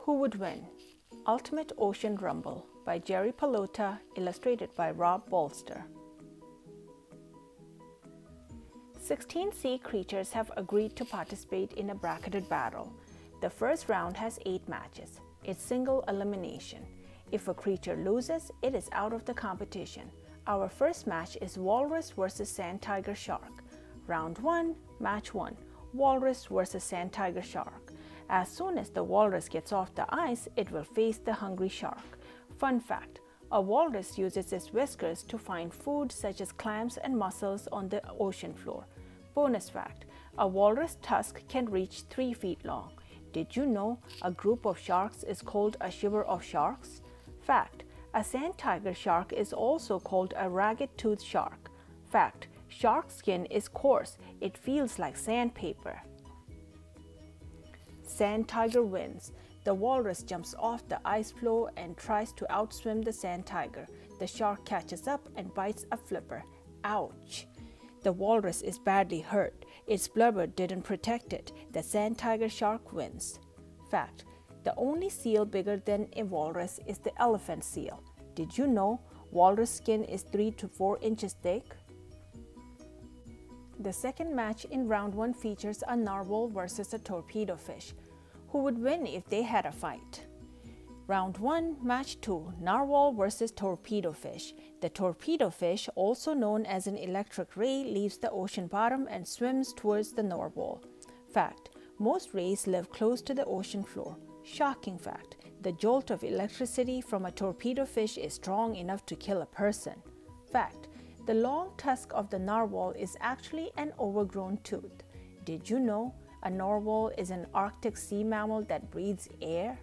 Who would win? Ultimate Ocean Rumble by Jerry Pelota, illustrated by Rob Bolster. 16 sea creatures have agreed to participate in a bracketed battle. The first round has 8 matches. It's single elimination. If a creature loses, it is out of the competition. Our first match is Walrus vs. Sand Tiger Shark. Round 1, Match 1, Walrus vs. Sand Tiger Shark. As soon as the walrus gets off the ice, it will face the hungry shark. Fun fact, a walrus uses its whiskers to find food such as clams and mussels on the ocean floor. Bonus fact, a walrus tusk can reach 3 feet long. Did you know a group of sharks is called a shiver of sharks? Fact, a sand tiger shark is also called a ragged-toothed shark. Fact, shark skin is coarse, it feels like sandpaper. Sand tiger wins. The walrus jumps off the ice floe and tries to outswim the sand tiger. The shark catches up and bites a flipper. Ouch! The walrus is badly hurt. Its blubber didn't protect it. The sand tiger shark wins. Fact, the only seal bigger than a walrus is the elephant seal. Did you know walrus skin is 3 to 4 inches thick? The second match in round 1 features a narwhal versus a torpedo fish. Who would win if they had a fight? Round 1, Match 2, Narwhal versus Torpedo Fish. The torpedo fish, also known as an electric ray, leaves the ocean bottom and swims towards the narwhal. Fact, most rays live close to the ocean floor. Shocking fact, the jolt of electricity from a torpedo fish is strong enough to kill a person. Fact, the long tusk of the narwhal is actually an overgrown tooth. Did you know a narwhal is an Arctic sea mammal that breathes air?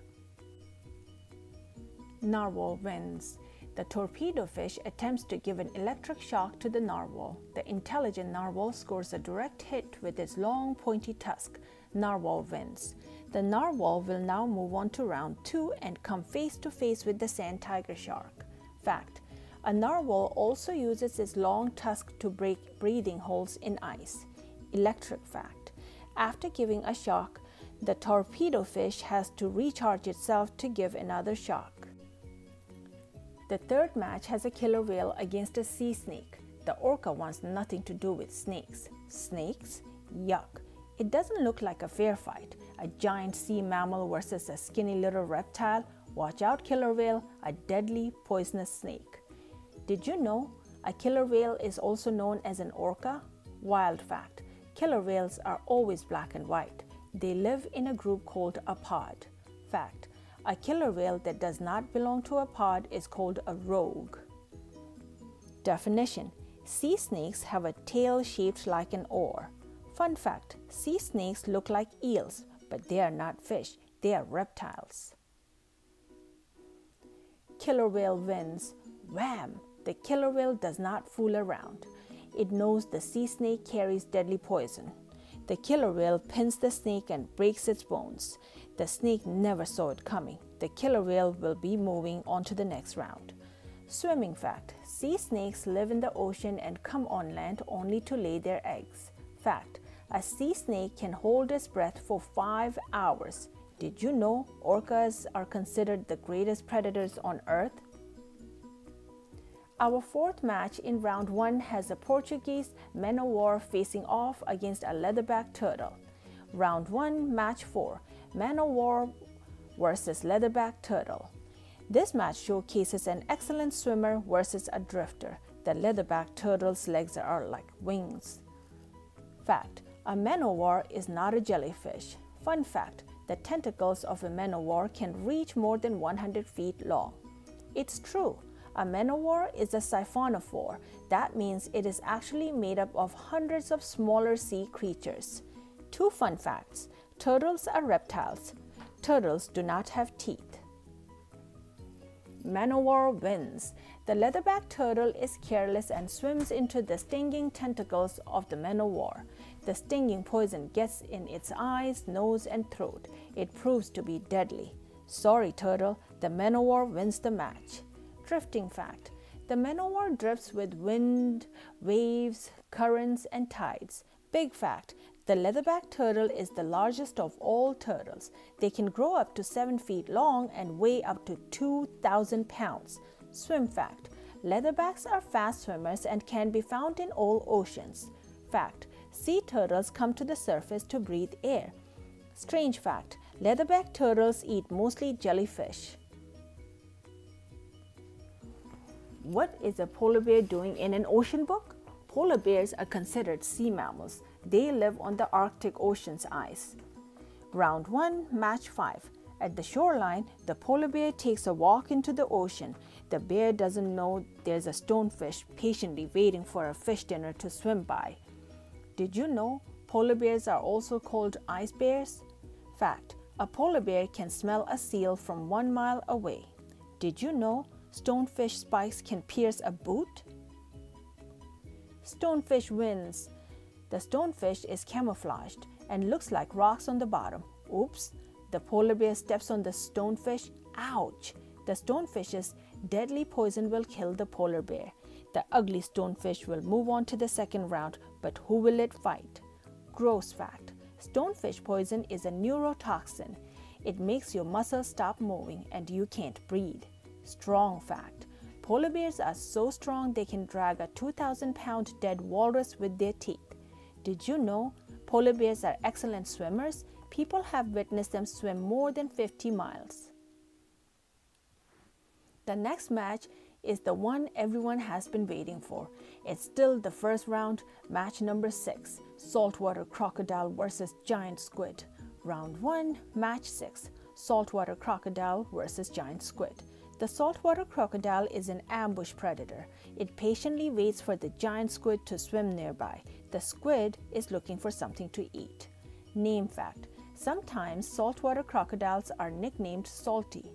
Narwhal wins. The torpedo fish attempts to give an electric shock to the narwhal. The intelligent narwhal scores a direct hit with its long pointy tusk. Narwhal wins. The narwhal will now move on to round 2 and come face to face with the sand tiger shark. Fact, a narwhal also uses its long tusk to break breathing holes in ice. Electric fact, after giving a shock, the torpedo fish has to recharge itself to give another shock. The third match has a killer whale against a sea snake. The orca wants nothing to do with snakes. Snakes? Yuck. It doesn't look like a fair fight. A giant sea mammal versus a skinny little reptile. Watch out, killer whale, a deadly poisonous snake. Did you know a killer whale is also known as an orca? Wild fact, killer whales are always black and white. They live in a group called a pod. Fact, a killer whale that does not belong to a pod is called a rogue. Definition, sea snakes have a tail shaped like an oar. Fun fact, sea snakes look like eels, but they are not fish, they are reptiles. Killer whale wins. Wham! The killer whale does not fool around. It knows the sea snake carries deadly poison. The killer whale pins the snake and breaks its bones. The snake never saw it coming. The killer whale will be moving on to the next round. Swimming fact, sea snakes live in the ocean and come on land only to lay their eggs. Fact, a sea snake can hold its breath for 5 hours. Did you know orcas are considered the greatest predators on Earth? Our fourth match in round 1 has a Portuguese man-o-war facing off against a leatherback turtle. Round 1, Match 4, man-o-war versus leatherback turtle. This match showcases an excellent swimmer versus a drifter. The leatherback turtle's legs are like wings. Fact, a man-o-war is not a jellyfish. Fun fact, the tentacles of a man-o-war can reach more than 100 feet long. It's true. A man-o-war is a siphonophore. That means it is actually made up of hundreds of smaller sea creatures. 2 fun facts. Turtles are reptiles. Turtles do not have teeth. Man-o-war wins. The leatherback turtle is careless and swims into the stinging tentacles of the man-o-war. The stinging poison gets in its eyes, nose, and throat. It proves to be deadly. Sorry, turtle, the man-o-war wins the match. Drifting fact, the man-o-war drifts with wind, waves, currents, and tides. Big fact, The leatherback turtle is the largest of all turtles. They can grow up to 7 feet long and weigh up to 2,000 pounds. Swim fact: leatherbacks are fast swimmers and can be found in all oceans. Fact: sea turtles come to the surface to breathe air. Strange fact: leatherback turtles eat mostly jellyfish. What is a polar bear doing in an ocean book? Polar bears are considered sea mammals. They live on the Arctic Ocean's ice. Round 1, Match 5. At the shoreline, the polar bear takes a walk into the ocean. The bear doesn't know there's a stonefish patiently waiting for a fish dinner to swim by. Did you know polar bears are also called ice bears? Fact: a polar bear can smell a seal from 1 mile away. Did you know stonefish spikes can pierce a boot? Stonefish wins. The stonefish is camouflaged and looks like rocks on the bottom. Oops, the polar bear steps on the stonefish. Ouch! The stonefish's deadly poison will kill the polar bear. The ugly stonefish will move on to the second round, but who will it fight? Gross fact: stonefish poison is a neurotoxin. It makes your muscles stop moving and you can't breathe. Strong fact: polar bears are so strong they can drag a 2,000-pound dead walrus with their teeth. Did you know polar bears are excellent swimmers? People have witnessed them swim more than 50 miles. The next match is the one everyone has been waiting for. It's still the first round, match number 6, saltwater crocodile versus giant squid. Round 1, match 6, saltwater crocodile versus giant squid. The saltwater crocodile is an ambush predator. It patiently waits for the giant squid to swim nearby. The squid is looking for something to eat. Name fact: sometimes saltwater crocodiles are nicknamed Salty.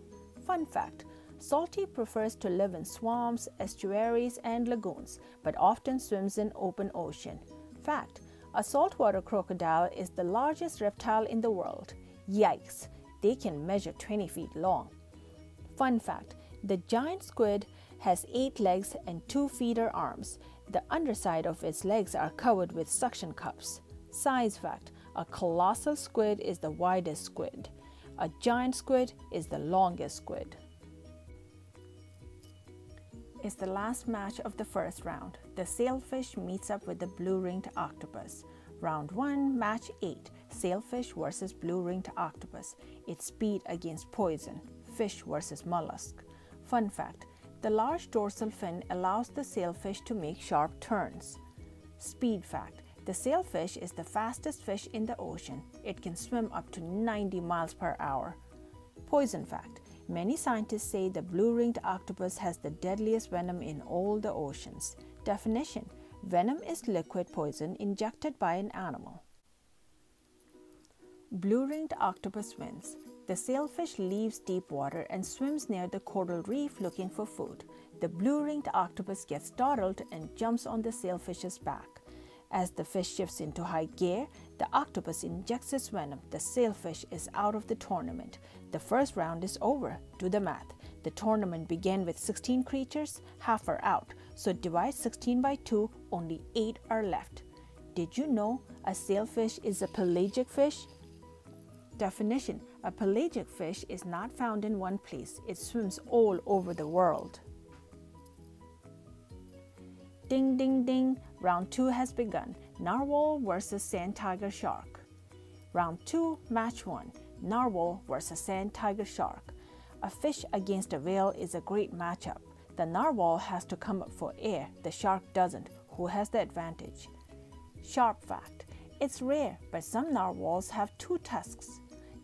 Fun fact: Salty prefers to live in swamps, estuaries, and lagoons, but often swims in open ocean. Fact: a saltwater crocodile is the largest reptile in the world. Yikes! They can measure 20 feet long. Fun fact: the giant squid has 8 legs and 2 feeder arms. The underside of its legs are covered with suction cups. Size fact: a colossal squid is the widest squid. A giant squid is the longest squid. It's the last match of the first round. The sailfish meets up with the blue-ringed octopus. Round 1, match 8, sailfish versus blue-ringed octopus. It's speed against poison. Fish versus mollusk. Fun fact: the large dorsal fin allows the sailfish to make sharp turns. Speed fact: the sailfish is the fastest fish in the ocean. It can swim up to 90 miles per hour. Poison fact: many scientists say the blue-ringed octopus has the deadliest venom in all the oceans. Definition: venom is liquid poison injected by an animal. Blue-ringed octopus wins. The sailfish leaves deep water and swims near the coral reef looking for food. The blue-ringed octopus gets startled and jumps on the sailfish's back. As the fish shifts into high gear, the octopus injects its venom. The sailfish is out of the tournament. The first round is over. Do the math. The tournament began with 16 creatures, half are out. So divide 16 by 2, only 8 are left. Did you know a sailfish is a pelagic fish? Definition: a pelagic fish is not found in one place. It swims all over the world. Ding, ding, ding. Round 2 has begun. Narwhal versus sand tiger shark. Round 2, match 1. Narwhal versus sand tiger shark. A fish against a whale is a great matchup. The narwhal has to come up for air. The shark doesn't. Who has the advantage? Sharp fact: it's rare, but some narwhals have 2 tusks.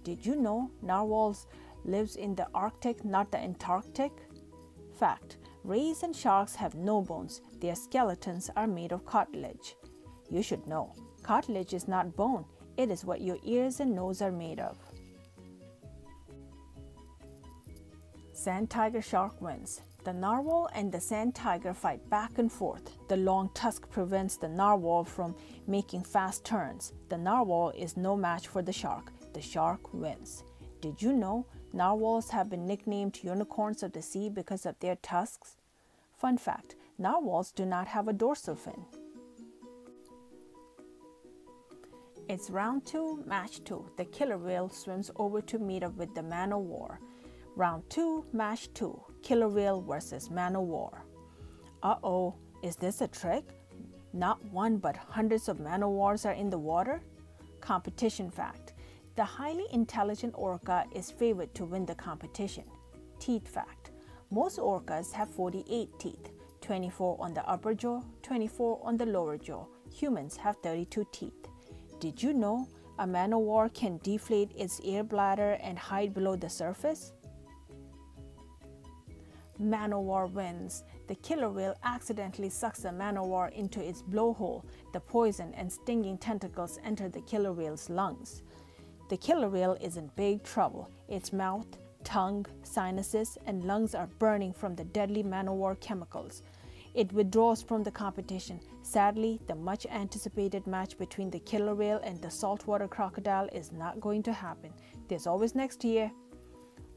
Did you know narwhals lives in the Arctic, not the Antarctic? Fact: rays and sharks have no bones. Their skeletons are made of cartilage. You should know, cartilage is not bone. It is what your ears and nose are made of. Sand tiger shark wins. The narwhal and the sand tiger fight back and forth. The long tusk prevents the narwhal from making fast turns. The narwhal is no match for the shark. The shark wins. Did you know narwhals have been nicknamed unicorns of the sea because of their tusks? Fun fact: narwhals do not have a dorsal fin. It's round 2, match 2. The killer whale swims over to meet up with the man of war. Round 2, match 2. Killer whale versus man of war. Uh-oh, is this a trick? Not one but hundreds of man of wars are in the water? Competition fact. The highly intelligent orca is favored to win the competition. Teeth fact. Most orcas have 48 teeth, 24 on the upper jaw, 24 on the lower jaw. Humans have 32 teeth. Did you know a man of war can deflate its air bladder and hide below the surface? Man of war wins. The killer whale accidentally sucks the man of war into its blowhole. The poison and stinging tentacles enter the killer whale's lungs. The killer whale is in big trouble. Its mouth, tongue, sinuses, and lungs are burning from the deadly man of war chemicals. It withdraws from the competition. Sadly, the much anticipated match between the killer whale and the saltwater crocodile is not going to happen. There's always next year.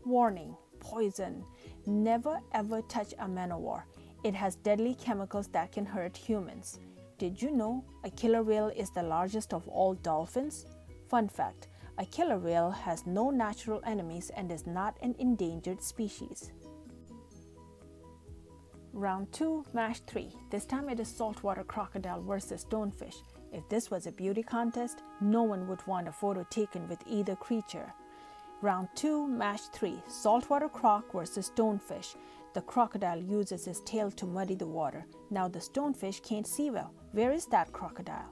Warning: poison. Never ever touch a man of war. It has deadly chemicals that can hurt humans. Did you know a killer whale is the largest of all dolphins? Fun fact: a killer whale has no natural enemies and is not an endangered species. Round 2, match 3. This time it is saltwater crocodile versus stonefish. If this was a beauty contest, no one would want a photo taken with either creature. Round 2, match 3. Saltwater croc versus stonefish. The crocodile uses his tail to muddy the water. Now the stonefish can't see well. Where is that crocodile?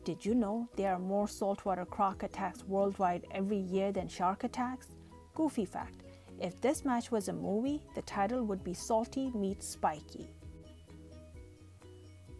Did you know there are more saltwater croc attacks worldwide every year than shark attacks? Goofy fact: if this match was a movie, the title would be Salty Meets Spiky.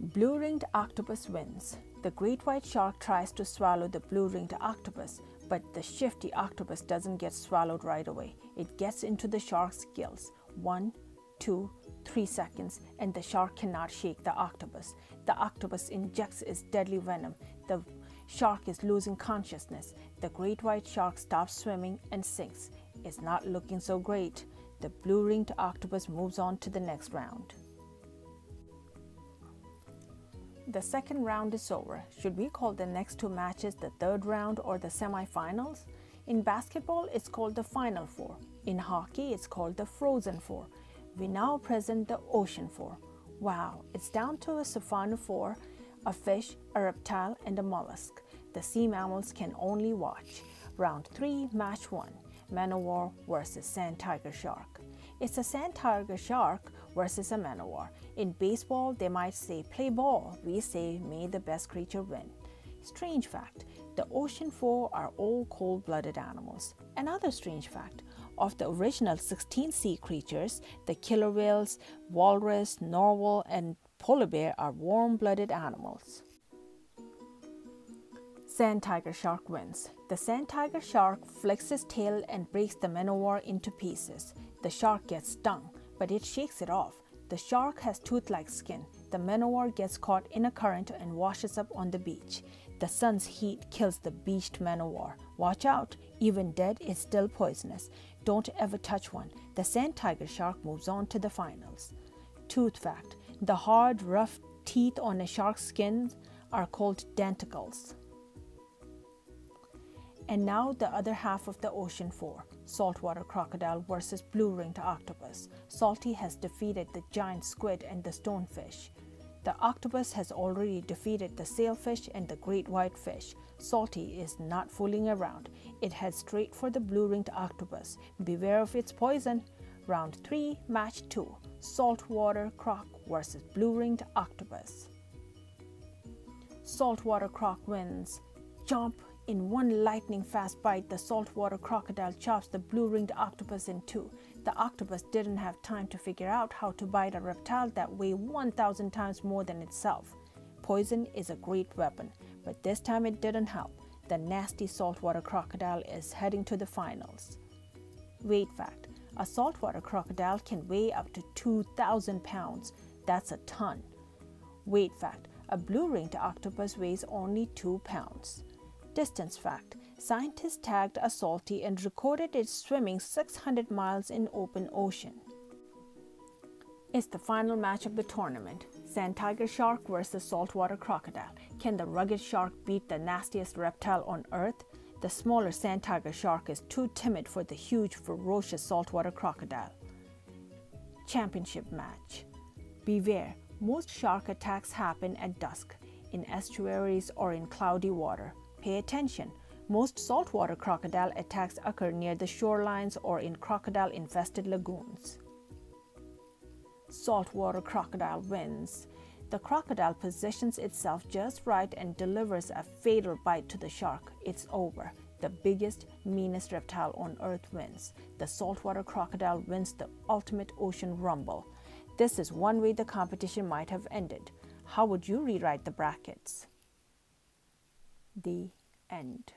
Blue-ringed octopus wins. The great white shark tries to swallow the blue-ringed octopus, but the shifty octopus doesn't get swallowed right away. It gets into the shark's gills. 1, 2, 3 seconds, and the shark cannot shake the octopus. The octopus injects its deadly venom. The shark is losing consciousness. The great white shark stops swimming and sinks. It's not looking so great. The blue-ringed octopus moves on to the next round. The second round is over. Should we call the next 2 matches the third round or the semifinals? In basketball, it's called the Final Four. In hockey, it's called the Frozen Four. We now present the Ocean Four. Wow, it's down to a Sophonophore, a fish, a reptile, and a mollusk. The sea mammals can only watch. Round 3, match 1. Man of war versus sand tiger shark. It's a sand tiger shark versus a man of war. In baseball, they might say play ball. We say may the best creature win. Strange fact: the ocean four are all cold-blooded animals. Another strange fact: of the original 16 sea creatures, the killer whales, walrus, narwhal, and polar bear are warm-blooded animals. Sand tiger shark wins. The sand tiger shark flicks his tail and breaks the man of war into pieces. The shark gets stung, but it shakes it off. The shark has tooth-like skin. The man of war gets caught in a current and washes up on the beach. The sun's heat kills the beached man of war. Watch out, even dead, it's still poisonous. Don't ever touch one. The sand tiger shark moves on to the finals. Tooth fact: the hard, rough teeth on a shark's skin are called denticles. And now the other half of the Ocean Four, saltwater crocodile versus blue-ringed octopus. Salty has defeated the giant squid and the stonefish. The octopus has already defeated the sailfish and the great white fish. Salty is not fooling around. It heads straight for the blue-ringed octopus. Beware of its poison. Round 3, match 2. Saltwater croc versus blue-ringed octopus. Saltwater croc wins. Jump! In one lightning-fast bite, the saltwater crocodile chops the blue-ringed octopus in two. The octopus didn't have time to figure out how to bite a reptile that weighs 1,000 times more than itself. Poison is a great weapon, but this time it didn't help. The nasty saltwater crocodile is heading to the finals. Weight fact: a saltwater crocodile can weigh up to 2,000 pounds. That's a ton. Weight fact: a blue-ringed octopus weighs only 2 pounds. Distance fact: scientists tagged a salty and recorded it swimming 600 miles in open ocean. It's the final match of the tournament. Sand tiger shark versus saltwater crocodile. Can the rugged shark beat the nastiest reptile on earth? The smaller sand tiger shark is too timid for the huge, ferocious saltwater crocodile. Championship match. Beware, most shark attacks happen at dusk, in estuaries or in cloudy water. Pay attention. Most saltwater crocodile attacks occur near the shorelines or in crocodile-infested lagoons. Saltwater crocodile wins. The crocodile positions itself just right and delivers a fatal bite to the shark. It's over. The biggest, meanest reptile on earth wins. The saltwater crocodile wins the ultimate ocean rumble. This is one way the competition might have ended. How would you rewrite the brackets? The end.